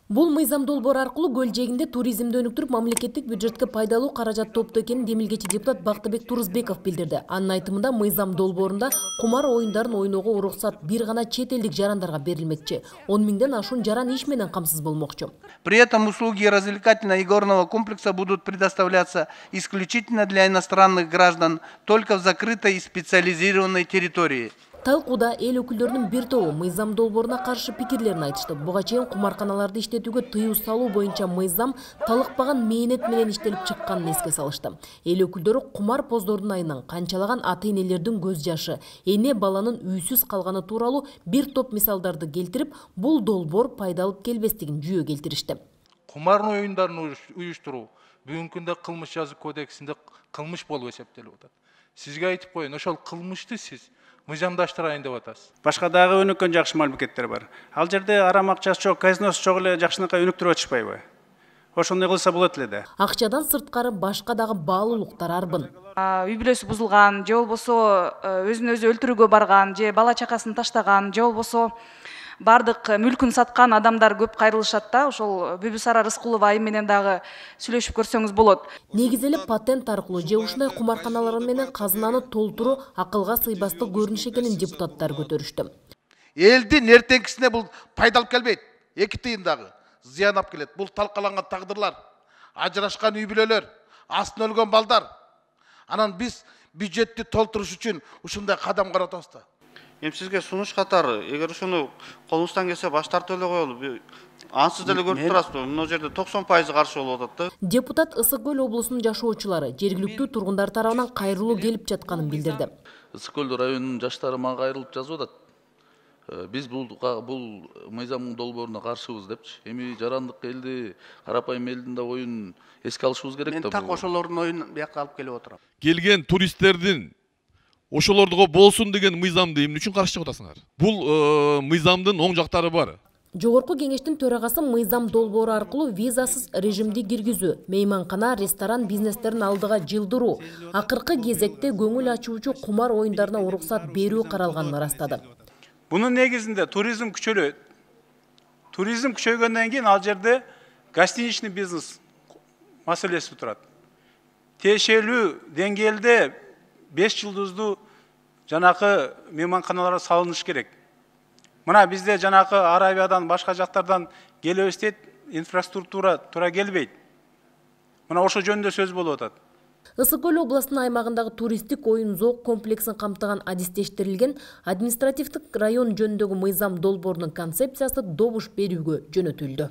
Бул мыйзам долбоор аркылуу көл жээгинде туризмди өнүктүрүп, мамлекеттик бюджетке пайдалуу каражат топтоо экенин демилгечи депутат Бактыбек Турузбеков билдирди. Анын айтымында мыйзам долбоорунда кумар оюндарын ойноого уруксат бир гана чет элдик жарандарга берилмекчи. 10 миңден ашуун жаран иш менен камсыз болмокчу. При этом услуги развлекательно-игорного комплекса будут предоставляться исключительно для иностранных граждан только в закрытой и специализированной территории. Талкууда эл өкүлдөрүнүн бир тобу мыйзам долбооруна каршы пикирлерин айтышты. Буга чейин кумарканаларды иштетүүгө тыюу салуу боюнча мыйзам талыкпаган мээнет менен иштелип чыкканын эске салышты. Эл өкүлдөрү кумар поздордун айынан канчалаган ата-энелердин көз жашы, эне баланын үйсүз калганы тууралуу бир топ мисалдарды келтирип, бул долбоор пайда алып келбестигин жүйө келтиришти. Кумар оюндарын уюштуруу бүгүнкү күндө кылмыш жазуу кодексинде кылмыш болуп эсептелип атат. Сизге айтып коеюн, ошол кылмышты сиз мыйзамдаштырайын деп атасыз. Башка дагы өнүккөн жакшы маалыметтер бар. Ал жерде арам акчасы жок, казиносы жок эле жакшынакай өнүктүрүп атышпайбы? Ошондой кылса болот эле да. Акчадан сырткары башка дагы баалуулуктар арбын. Үй бүлөсү бузулган, же болбосо өзүн өзү өлтүрүүгө барган, же бала чакасын таштаган, же болбосо бардык мүлкүн саткан адамдар көп кайрылышат да. Ошол Бүбүсара Рыскулова айым менен дагы сүйлөшүп көрсөңүз болот. Негизи эле патент аркылуу же ушундай кумарканалар менен казынаны толтуруу акылга сыйбастык көрүнүш экенин депутаттар көтөрүштү. Элдин эртеңкисине бул пайда алып келбейт. 2 тыйын дагы зыян алып келет. Бул талкаланган тагдырлар, ажырашкан үй бүлөлөр, астын өлгөн балдар. Анан биз бюджетти толтуруш үчүн ушундай кадам каратабыз да. Эми сизге сунуш катары, эгер ушуну колуңуздан келсе баш тартып эле коелу. Ансыз деле көрүп турасызбы? Мына жерде 90% каршы болуп атат да. Депутат Ысык көл облусунун жашоочулары жергиликтүү тургундар тарабынан кайрылуу келип жатканын билдирди. Ысык көл районунун жаштары мага кайрылып жазып атат. Биз бул мыйзам долбооруна каршыбыз депчи. Эми жарандык элди, карапайым элдин да оюн эске алышыбыз керек да. Мен так ошолордун оюн бияка алып келип отурам. Келген туристтердин ошолордуга болсун деген мыйзамды эмне үчүн каршы чыгып атасыңар? Бул мыйзамдын оң жактары бар. Жогорку кеңештин төрагасы мыйзам долбоору аркылуу визасыз режимди киргизүү, мейманкана, ресторан бизнестерин алдыга жылдыруу, акыркы кезекте көңүл ачуучу кумар оюндарына уруксат берүү каралганын ырастады. Bunun негизинде туризм күчөлөт. Туризм күчөйгөндөн кийин ал жерде гостиничный бизнес маселеси турат. Тиешелүү деңгээлде 5 жылдыздуу жанакы мейманканалар салыныш керек. Мына бизде жанакы Аравиядан, башка жактардан келебиз дейт, инфраструктура туура келбейт. Мына ошо жөнүндө сөз болуп атат. Ысык көл областынын аймагындагы туристтик оюн зоок комплексин камтыган адистештирилген административдик район жөнүндөгү мыйзам долбоорунун концепциясы добуш берүүгө жөнөтүлдү.